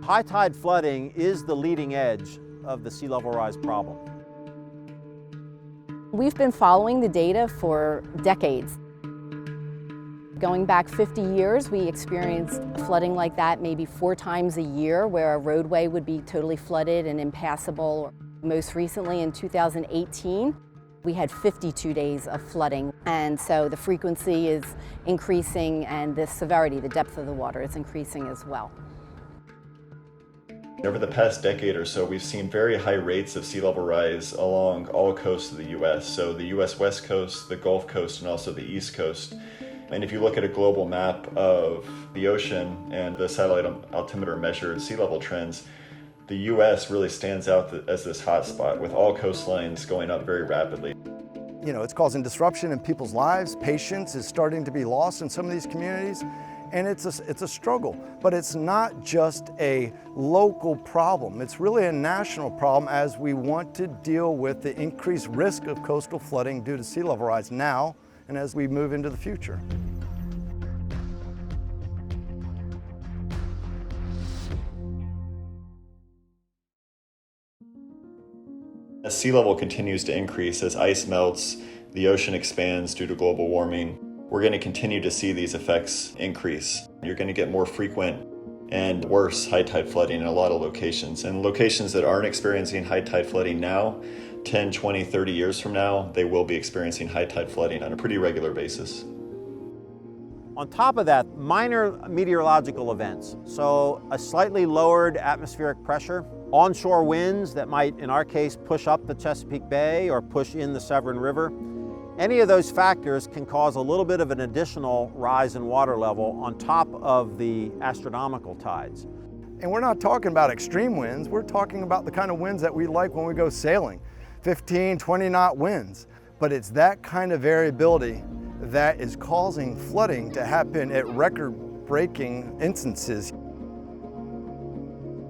High tide flooding is the leading edge of the sea level rise problem. We've been following the data for decades. Going back 50 years, we experienced flooding like that maybe 4 times a year, where a roadway would be totally flooded and impassable. Most recently, in 2018, we had 52 days of flooding. And so the frequency is increasing, and the severity, the depth of the water, is increasing as well. Over the past decade or so, we've seen very high rates of sea level rise along all coasts of the U.S. So the U.S. West Coast, the Gulf Coast, and also the East Coast. And if you look at a global map of the ocean and the satellite altimeter measured sea level trends, the U.S. really stands out as this hot spot, with all coastlines going up very rapidly. You know, it's causing disruption in people's lives. Patience is starting to be lost in some of these communities. And it's a struggle, but it's not just a local problem. It's really a national problem, as we want to deal with the increased risk of coastal flooding due to sea level rise now and as we move into the future. As sea level continues to increase, as ice melts, the ocean expands due to global warming, we're going to continue to see these effects increase. You're going to get more frequent and worse high tide flooding in a lot of locations. And locations that aren't experiencing high tide flooding now, 10, 20, 30 years from now, they will be experiencing high tide flooding on a pretty regular basis. On top of that, minor meteorological events. So a slightly lowered atmospheric pressure, onshore winds that might, in our case, push up the Chesapeake Bay or push in the Severn River. Any of those factors can cause a little bit of an additional rise in water level on top of the astronomical tides. And we're not talking about extreme winds, we're talking about the kind of winds that we like when we go sailing, 15, 20 knot winds. But it's that kind of variability that is causing flooding to happen at record-breaking instances.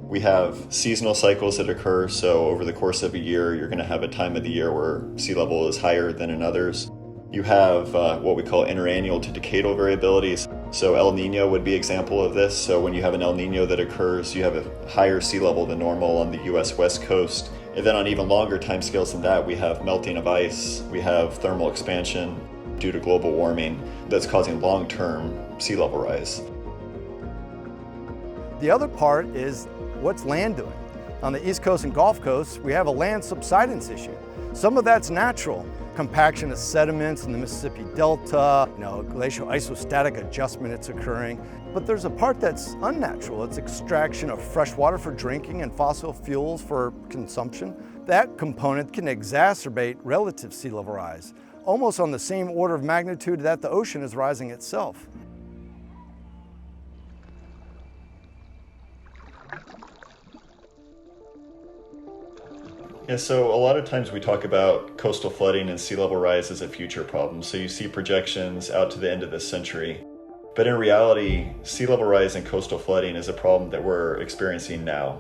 We have seasonal cycles that occur, so over the course of a year, you're going to have a time of the year where sea level is higher than in others. You have what we call interannual to decadal variabilities. So El Nino would be an example of this. So when you have an El Nino that occurs, you have a higher sea level than normal on the US West Coast. And then on even longer timescales than that, we have melting of ice, we have thermal expansion due to global warming that's causing long-term sea level rise. The other part is, what's land doing? On the East Coast and Gulf Coast, we have a land subsidence issue. Some of that's natural. Compaction of sediments in the Mississippi Delta, glacial isostatic adjustment that's occurring. But there's a part that's unnatural. It's extraction of fresh water for drinking and fossil fuels for consumption. That component can exacerbate relative sea level rise, almost on the same order of magnitude that the ocean is rising itself. Yeah, so a lot of times we talk about coastal flooding and sea level rise as a future problem. So you see projections out to the end of this century. But in reality, sea level rise and coastal flooding is a problem that we're experiencing now.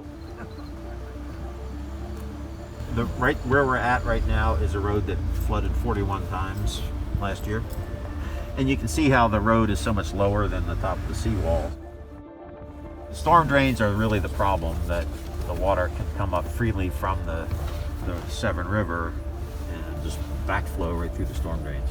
Right where we're at right now is a road that flooded 41 times last year. And you can see how the road is so much lower than the top of the seawall. Storm drains are really the problem, that the water can come up freely from the Severn River and just backflow right through the storm drains.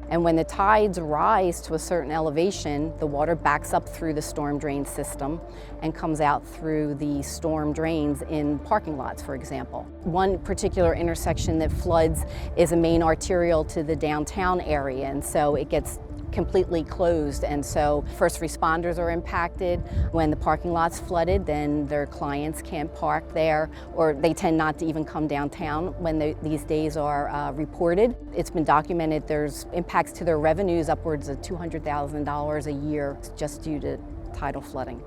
And when the tides rise to a certain elevation, the water backs up through the storm drain system and comes out through the storm drains in parking lots, for example. One particular intersection that floods is a main arterial to the downtown area, and so it gets completely closed, and so first responders are impacted. When the parking lot's flooded, then their clients can't park there, or they tend not to even come downtown when these days are reported. It's been documented there's impacts to their revenues upwards of $200,000 a year just due to tidal flooding.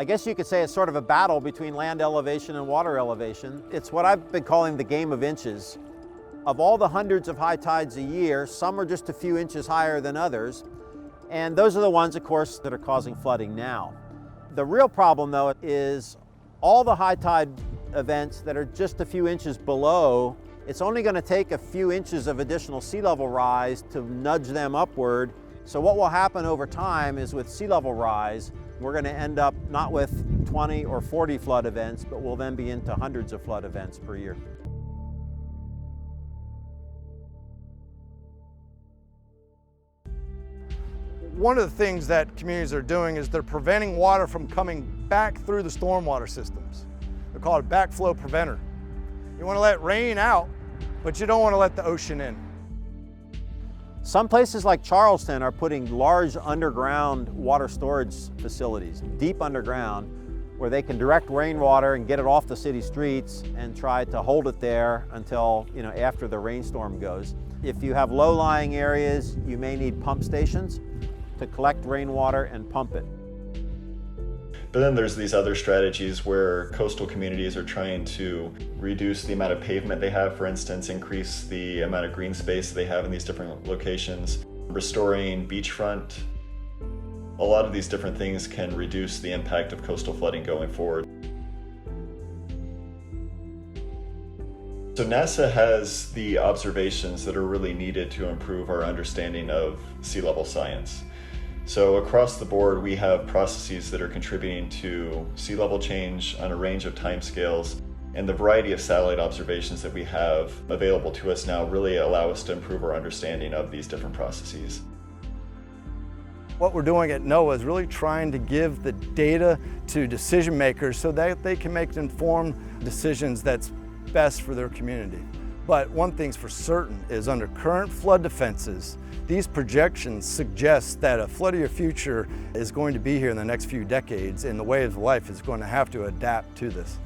I guess you could say it's sort of a battle between land elevation and water elevation. It's what I've been calling the game of inches. Of all the hundreds of high tides a year, some are just a few inches higher than others, and those are the ones, of course, that are causing flooding now. The real problem, though, is all the high tide events that are just a few inches below. It's only going to take a few inches of additional sea level rise to nudge them upward. So what will happen over time is, with sea level rise, we're going to end up not with 20 or 40 flood events, but we'll then be into hundreds of flood events per year. One of the things that communities are doing is they're preventing water from coming back through the stormwater systems. They're called a backflow preventer. You want to let rain out, but you don't want to let the ocean in. Some places like Charleston are putting large underground water storage facilities, deep underground, where they can direct rainwater and get it off the city streets and try to hold it there until, after the rainstorm goes. If you have low-lying areas, you may need pump stations to collect rainwater and pump it. But then there's these other strategies where coastal communities are trying to reduce the amount of pavement they have, for instance, increase the amount of green space they have in these different locations, restoring beachfront. A lot of these different things can reduce the impact of coastal flooding going forward. So NASA has the observations that are really needed to improve our understanding of sea level science. So across the board, we have processes that are contributing to sea level change on a range of timescales, and the variety of satellite observations that we have available to us now really allow us to improve our understanding of these different processes. What we're doing at NOAA is really trying to give the data to decision makers so that they can make informed decisions that's best for their community. But one thing's for certain is under current flood defenses, these projections suggest that a floodier future is going to be here in the next few decades, and the way of life is going to have to adapt to this.